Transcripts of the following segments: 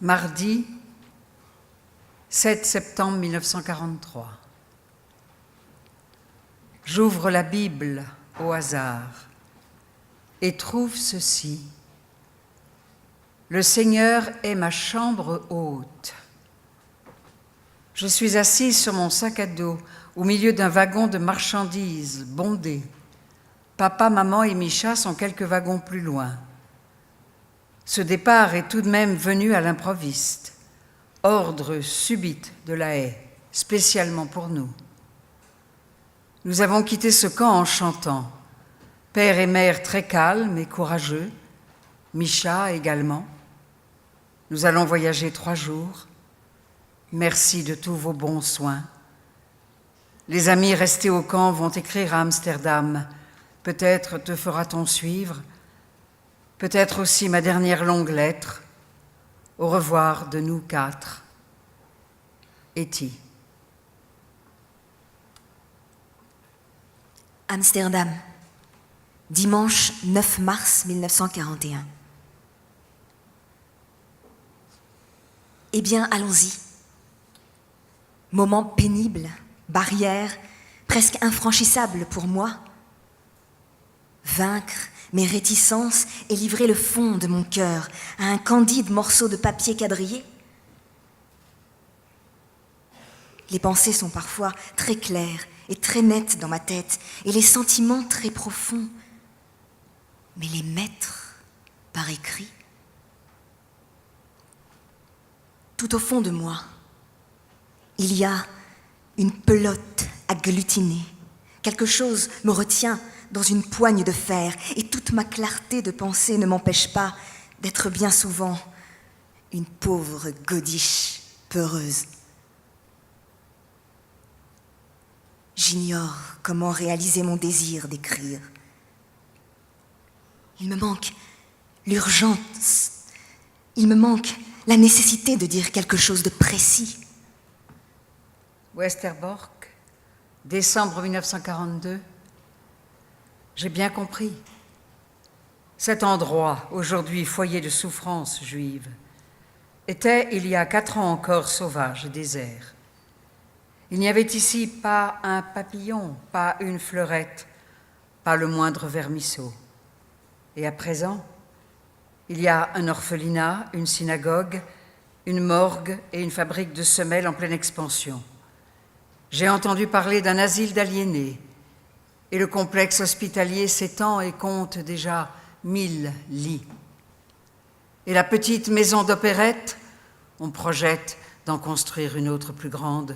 Mardi 7 septembre 1943. J'ouvre la Bible au hasard et trouve ceci. Le Seigneur est ma chambre haute. Je suis assise sur mon sac à dos au milieu d'un wagon de marchandises bondé. Papa, maman et Micha sont quelques wagons plus loin. Ce départ est tout de même venu à l'improviste. Ordre subite de la haie, spécialement pour nous. Nous avons quitté ce camp en chantant. Père et mère très calmes et courageux, Micha également. Nous allons voyager 3 jours. Merci de tous vos bons soins. Les amis restés au camp vont écrire à Amsterdam. Peut-être te fera-t-on suivre. Peut-être aussi ma dernière longue lettre. Au revoir de nous 4. Etty. Amsterdam, dimanche 9 mars 1941. Eh bien, allons-y. Moment pénible, barrière, presque infranchissable pour moi. Vaincre mes réticences et livrer le fond de mon cœur à un candide morceau de papier quadrillé. Les pensées sont parfois très claires et très nettes dans ma tête, et les sentiments très profonds. Mais les mettre par écrit, tout au fond de moi, il y a une pelote agglutinée. Quelque chose me retient dans une poigne de fer, et toute ma clarté de pensée ne m'empêche pas d'être bien souvent une pauvre godiche peureuse. J'ignore comment réaliser mon désir d'écrire. Il me manque l'urgence, il me manque la nécessité de dire quelque chose de précis. Westerbork, décembre 1942. J'ai bien compris. Cet endroit, aujourd'hui foyer de souffrance juive, était il y a 4 ans encore sauvage et désert. Il n'y avait ici pas un papillon, pas une fleurette, pas le moindre vermisseau. Et à présent, il y a un orphelinat, une synagogue, une morgue et une fabrique de semelles en pleine expansion. J'ai entendu parler d'un asile d'aliénés, et le complexe hospitalier s'étend et compte déjà 1000 lits. Et la petite maison d'opérette, on projette d'en construire une autre plus grande,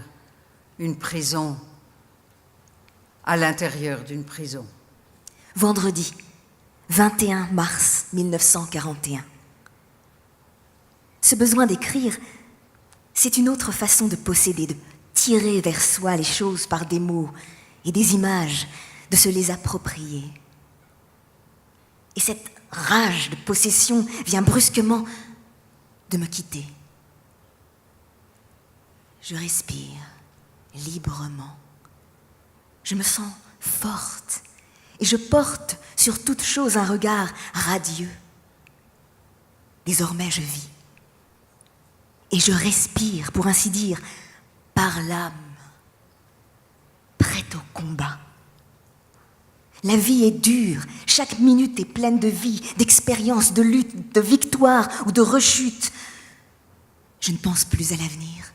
une prison à l'intérieur d'une prison. Vendredi, 21 mars 1941. Ce besoin d'écrire, c'est une autre façon de posséder, de tirer vers soi les choses par des mots et des images, de se les approprier. Et cette rage de possession vient brusquement de me quitter. Je respire librement. Je me sens forte et je porte sur toute chose un regard radieux. Désormais, je vis. Et je respire, pour ainsi dire, par l'âme, prête au combat. La vie est dure, chaque minute est pleine de vie, d'expériences, de lutte, de victoire ou de rechute. Je ne pense plus à l'avenir.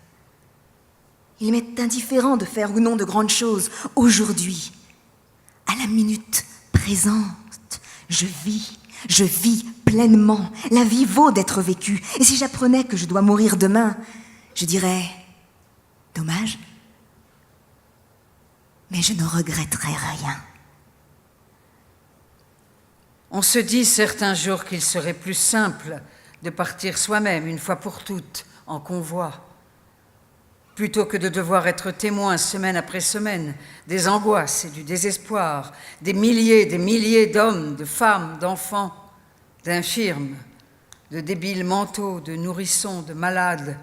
Il m'est indifférent de faire ou non de grandes choses. Aujourd'hui, à la minute présente, je vis pleinement. La vie vaut d'être vécue. Et si j'apprenais que je dois mourir demain, je dirais, dommage, mais je ne regretterais rien. On se dit certains jours qu'il serait plus simple de partir soi-même, une fois pour toutes, en convoi, plutôt que de devoir être témoin semaine après semaine des angoisses et du désespoir, des milliers d'hommes, de femmes, d'enfants, d'infirmes, de débiles mentaux, de nourrissons, de malades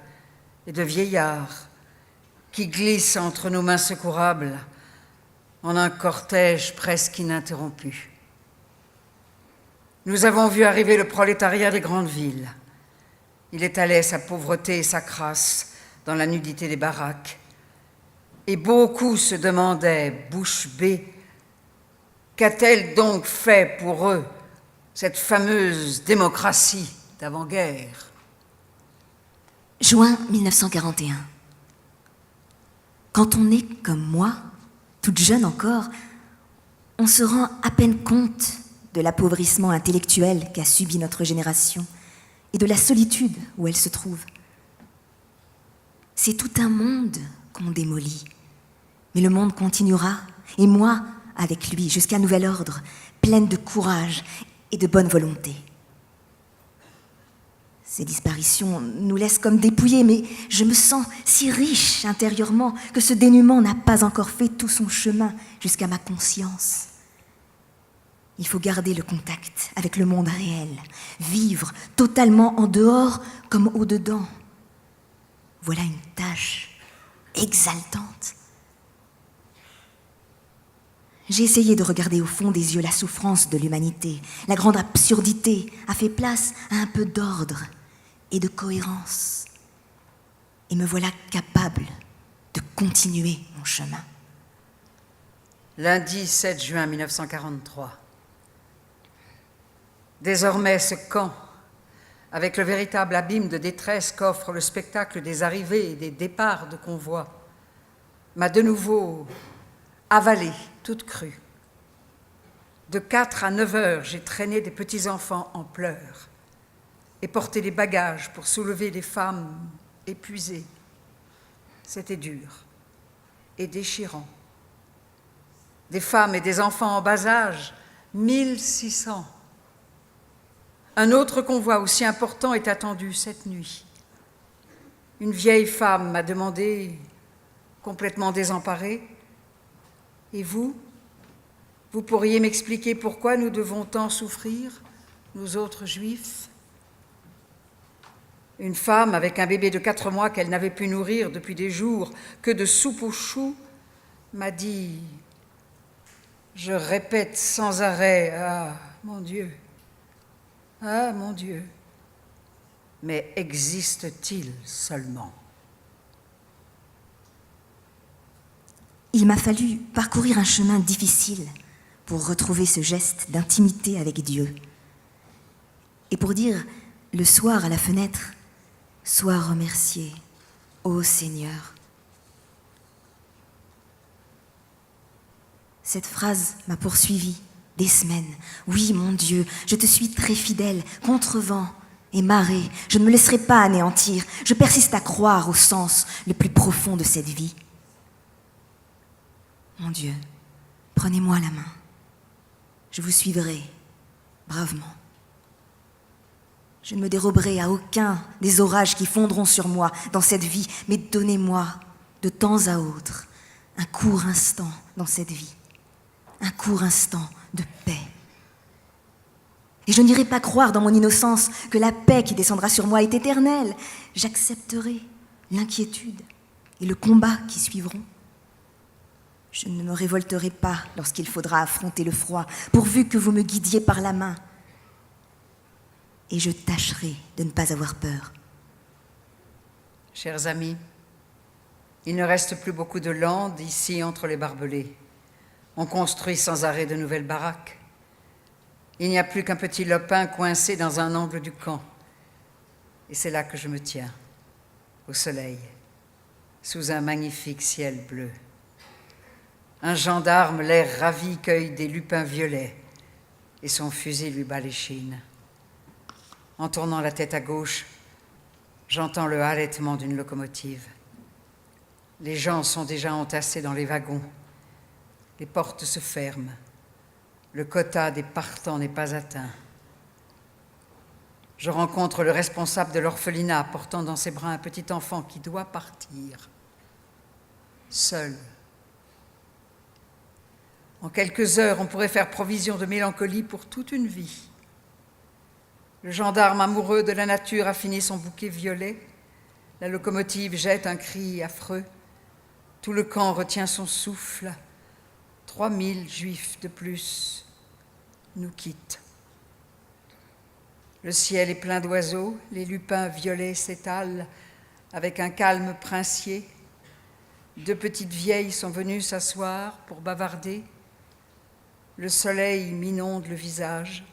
et de vieillards qui glissent entre nos mains secourables en un cortège presque 'Nous avons vu arriver le prolétariat des grandes villes. Il étalait sa pauvreté et sa crasse dans la nudité des baraques. Et beaucoup se demandaient, bouche bée, qu'a-t-elle donc fait pour eux, cette fameuse démocratie d'avant-guerre? Juin 1941. Quand on est comme moi, toute jeune encore, on se rend à peine compte de l'appauvrissement intellectuel qu'a subi notre génération et de la solitude où elle se trouve. C'est tout un monde qu'on démolit, mais le monde continuera, et moi, avec lui, jusqu'à nouvel ordre, pleine de courage et de bonne volonté. Ces disparitions nous laissent comme dépouillés, mais je me sens si riche intérieurement que ce dénuement n'a pas encore fait tout son chemin jusqu'à ma conscience. Il faut garder le contact avec le monde réel, vivre totalement en dehors comme au-dedans. Voilà une tâche exaltante. J'ai essayé de regarder au fond des yeux la souffrance de l'humanité. La grande absurdité a fait place à un peu d'ordre et de cohérence. Et me voilà capable de continuer mon chemin. Lundi 7 juin 1943. Désormais, ce camp, avec le véritable abîme de détresse qu'offre le spectacle des arrivées et des départs de convois, m'a de nouveau avalée, toute crue. De 4 à 9 heures, j'ai traîné des petits-enfants en pleurs et porté des bagages pour soulever des femmes épuisées. C'était dur et déchirant. Des femmes et des enfants en bas âge, 1600. Un autre convoi aussi important est attendu cette nuit. Une vieille femme m'a demandé, complètement désemparée, « Et vous pourriez m'expliquer pourquoi nous devons tant souffrir, nous autres juifs ?» Une femme avec un bébé de 4 mois qu'elle n'avait pu nourrir depuis des jours que de soupe aux choux m'a dit « Je répète sans arrêt, ah, mon Dieu, ah, mon Dieu, mais existe-t-il seulement ?» Il m'a fallu parcourir un chemin difficile pour retrouver ce geste d'intimité avec Dieu. Et pour dire, le soir à la fenêtre, « Sois remercié, ô Seigneur ». Cette phrase m'a poursuivie des semaines. Oui, mon Dieu, je te suis très fidèle, contre vent et marée. Je ne me laisserai pas anéantir. Je persiste à croire au sens le plus profond de cette vie. Mon Dieu, prenez-moi la main. Je vous suivrai bravement. Je ne me déroberai à aucun des orages qui fondront sur moi dans cette vie, mais donnez-moi de temps à autre un court instant dans cette vie, un court instant de paix. Et je n'irai pas croire dans mon innocence que la paix qui descendra sur moi est éternelle. J'accepterai l'inquiétude et le combat qui suivront. Je ne me révolterai pas lorsqu'il faudra affronter le froid, pourvu que vous me guidiez par la main. Et je tâcherai de ne pas avoir peur. Chers amis, il ne reste plus beaucoup de landes ici entre les barbelés. On construit sans arrêt de nouvelles baraques. Il n'y a plus qu'un petit lopin coincé dans un angle du camp. Et c'est là que je me tiens, au soleil, sous un magnifique ciel bleu. Un gendarme, l'air ravi, cueille des lupins violets et son fusil lui bat l'échine. En tournant la tête à gauche, j'entends le halètement d'une locomotive. Les gens sont déjà entassés dans les wagons. Les portes se ferment. Le quota des partants n'est pas atteint. Je rencontre le responsable de l'orphelinat portant dans ses bras un petit enfant qui doit partir, seul. En quelques heures, on pourrait faire provision de mélancolie pour toute une vie. Le gendarme amoureux de la nature a fini son bouquet violet. La locomotive jette un cri affreux. Tout le camp retient son souffle. 3000 juifs de plus nous quittent. Le ciel est plein d'oiseaux, les lupins violets s'étalent avec un calme princier. 2 petites vieilles sont venues s'asseoir pour bavarder. Le soleil m'inonde le visage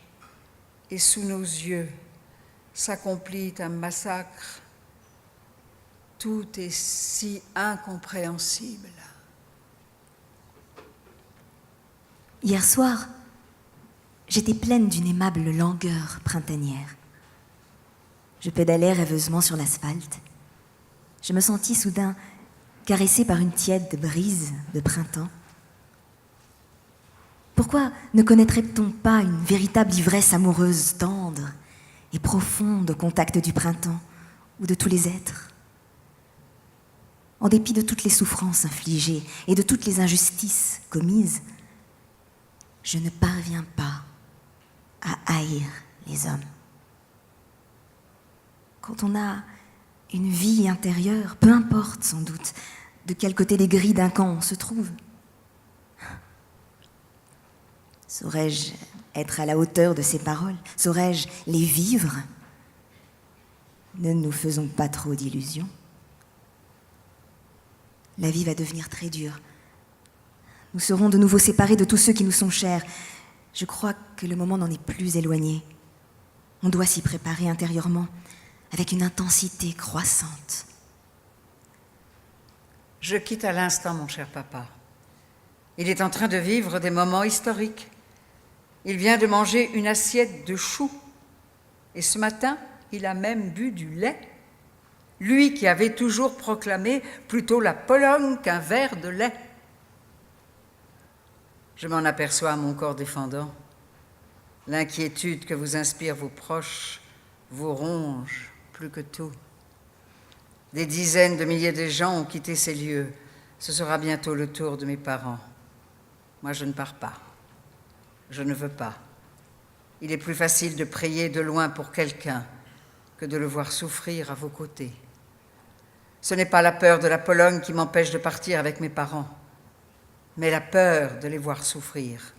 et sous nos yeux s'accomplit un massacre. Tout est si incompréhensible. Hier soir, j'étais pleine d'une aimable langueur printanière. Je pédalais rêveusement sur l'asphalte. Je me sentis soudain caressée par une tiède brise de printemps. Pourquoi ne connaîtrait-on pas une véritable ivresse amoureuse, tendre et profonde au contact du printemps ou de tous les êtres ? En dépit de toutes les souffrances infligées et de toutes les injustices commises, je ne parviens pas à haïr les hommes. Quand on a une vie intérieure, peu importe sans doute de quel côté des grilles d'un camp on se trouve. Saurais-je être à la hauteur de ces paroles? Saurais-je les vivre? Ne nous faisons pas trop d'illusions. La vie va devenir très dure. Nous serons de nouveau séparés de tous ceux qui nous sont chers. Je crois que le moment n'en est plus éloigné. On doit s'y préparer intérieurement, avec une intensité croissante. Je quitte à l'instant mon cher papa. Il est en train de vivre des moments historiques. Il vient de manger une assiette de choux. Et ce matin, il a même bu du lait. Lui qui avait toujours proclamé plutôt la Pologne qu'un verre de lait. Je m'en aperçois à mon corps défendant. L'inquiétude que vous inspirent vos proches vous ronge plus que tout. Des dizaines de milliers de gens ont quitté ces lieux. Ce sera bientôt le tour de mes parents. Moi, je ne pars pas. Je ne veux pas. Il est plus facile de prier de loin pour quelqu'un que de le voir souffrir à vos côtés. Ce n'est pas la peur de la Pologne qui m'empêche de partir avec mes parents, mais la peur de les voir souffrir.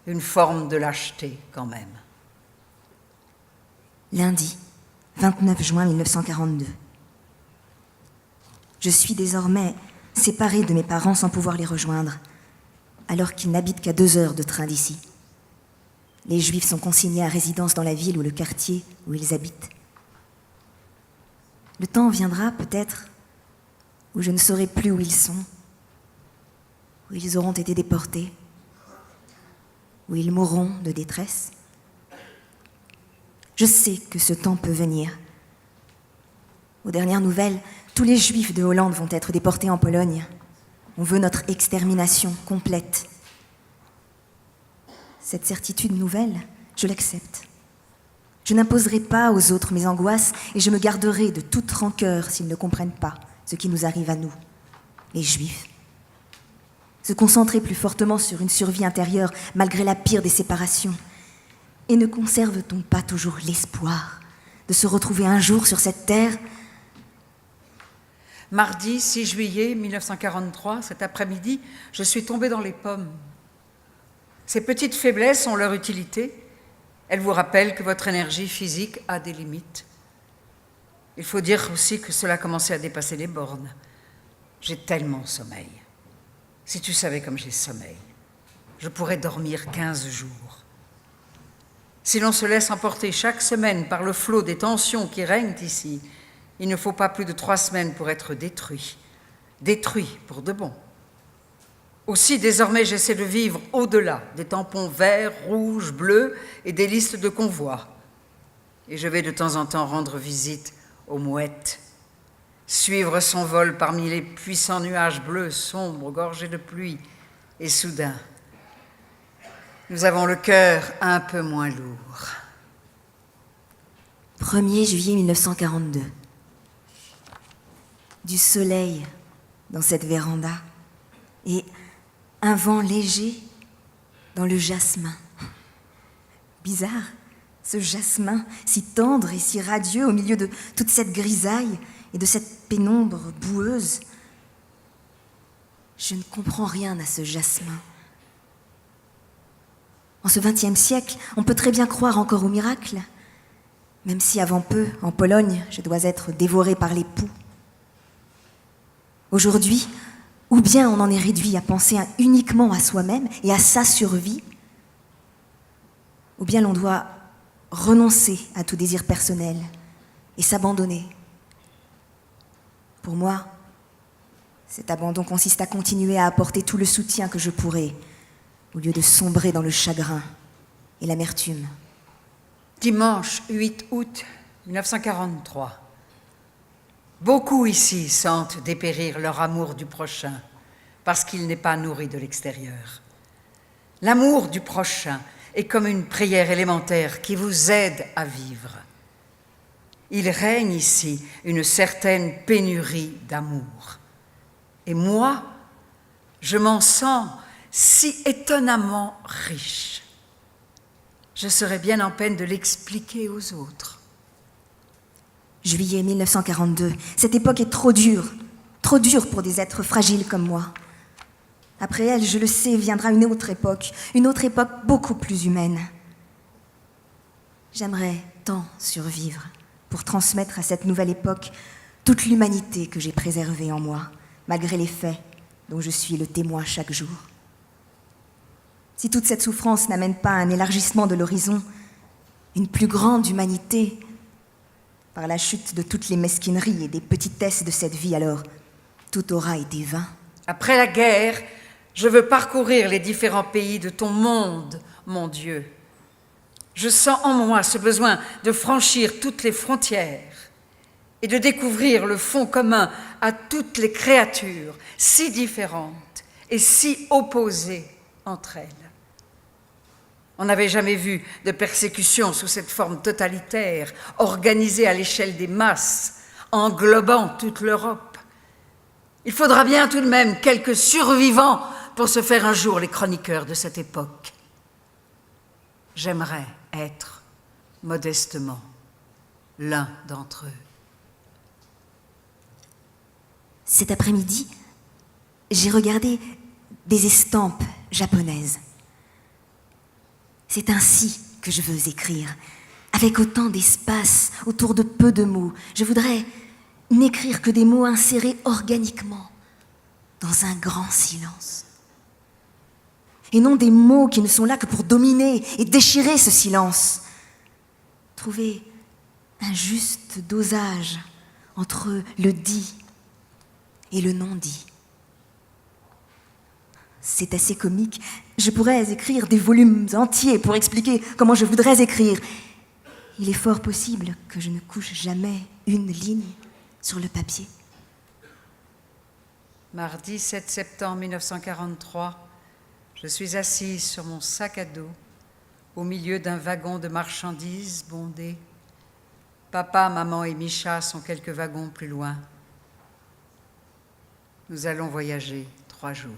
Une forme de lâcheté, quand même. Lundi, 29 juin 1942. Je suis désormais séparée de mes parents sans pouvoir les rejoindre, alors qu'ils n'habitent qu'à 2 heures de train d'ici. Les Juifs sont consignés à résidence dans la ville ou le quartier où ils habitent. Le temps viendra, peut-être, où je ne saurai plus où ils sont, où ils auront été déportés, où ils mourront de détresse. Je sais que ce temps peut venir. Aux dernières nouvelles, tous les Juifs de Hollande vont être déportés en Pologne. On veut notre extermination complète. Cette certitude nouvelle, je l'accepte. Je n'imposerai pas aux autres mes angoisses et je me garderai de toute rancœur s'ils ne comprennent pas ce qui nous arrive à nous, les Juifs. Se concentrer plus fortement sur une survie intérieure malgré la pire des séparations. Et ne conserve-t-on pas toujours l'espoir de se retrouver un jour sur cette terre? Mardi 6 juillet 1943, cet après-midi, je suis tombée dans les pommes. Ces petites faiblesses ont leur utilité. Elles vous rappellent que votre énergie physique a des limites. Il faut dire aussi que cela commençait à dépasser les bornes. J'ai tellement sommeil. Si tu savais comme j'ai sommeil, je pourrais dormir 15 jours. Si l'on se laisse emporter chaque semaine par le flot des tensions qui règnent ici, il ne faut pas plus de 3 semaines pour être détruit. Détruit pour de bon. Aussi, désormais, j'essaie de vivre au-delà des tampons verts, rouges, bleus et des listes de convois. Et je vais de temps en temps rendre visite aux mouettes, suivre son vol parmi les puissants nuages bleus, sombres, gorgés de pluie. Et soudain, nous avons le cœur un peu moins lourd. 1er juillet 1942. Du soleil dans cette véranda et un vent léger dans le jasmin. Bizarre, ce jasmin si tendre et si radieux au milieu de toute cette grisaille et de cette pénombre boueuse. Je ne comprends rien à ce jasmin. En ce XXe siècle, on peut très bien croire encore au miracle, même si avant peu, en Pologne, je dois être dévorée par les poux. Aujourd'hui, ou bien on en est réduit à penser uniquement à soi-même et à sa survie, ou bien l'on doit renoncer à tout désir personnel et s'abandonner. Pour moi, cet abandon consiste à continuer à apporter tout le soutien que je pourrai, au lieu de sombrer dans le chagrin et l'amertume. Dimanche 8 août 1943. Beaucoup ici sentent dépérir leur amour du prochain parce qu'il n'est pas nourri de l'extérieur. L'amour du prochain est comme une prière élémentaire qui vous aide à vivre. Il règne ici une certaine pénurie d'amour. Et moi, je m'en sens si étonnamment riche. Je serais bien en peine de l'expliquer aux autres. Juillet 1942, cette époque est trop dure pour des êtres fragiles comme moi. Après elle, je le sais, viendra une autre époque beaucoup plus humaine. J'aimerais tant survivre pour transmettre à cette nouvelle époque toute l'humanité que j'ai préservée en moi, malgré les faits dont je suis le témoin chaque jour. Si toute cette souffrance n'amène pas un élargissement de l'horizon, une plus grande humanité, par la chute de toutes les mesquineries et des petitesses de cette vie, alors tout aura été vain. Après la guerre, je veux parcourir les différents pays de ton monde, mon Dieu. Je sens en moi ce besoin de franchir toutes les frontières et de découvrir le fond commun à toutes les créatures si différentes et si opposées entre elles. On n'avait jamais vu de persécution sous cette forme totalitaire, organisée à l'échelle des masses, englobant toute l'Europe. Il faudra bien tout de même quelques survivants pour se faire un jour les chroniqueurs de cette époque. J'aimerais être, modestement, l'un d'entre eux. Cet après-midi, j'ai regardé des estampes japonaises. C'est ainsi que je veux écrire, avec autant d'espace autour de peu de mots. Je voudrais n'écrire que des mots insérés organiquement dans un grand silence. Et non des mots qui ne sont là que pour dominer et déchirer ce silence. Trouver un juste dosage entre le dit et le non-dit. C'est assez comique. Je pourrais écrire des volumes entiers pour expliquer comment je voudrais écrire. Il est fort possible que je ne couche jamais une ligne sur le papier. Mardi 7 septembre 1943, je suis assise sur mon sac à dos, au milieu d'un wagon de marchandises bondé. Papa, maman et Micha sont quelques wagons plus loin. Nous allons voyager 3 jours.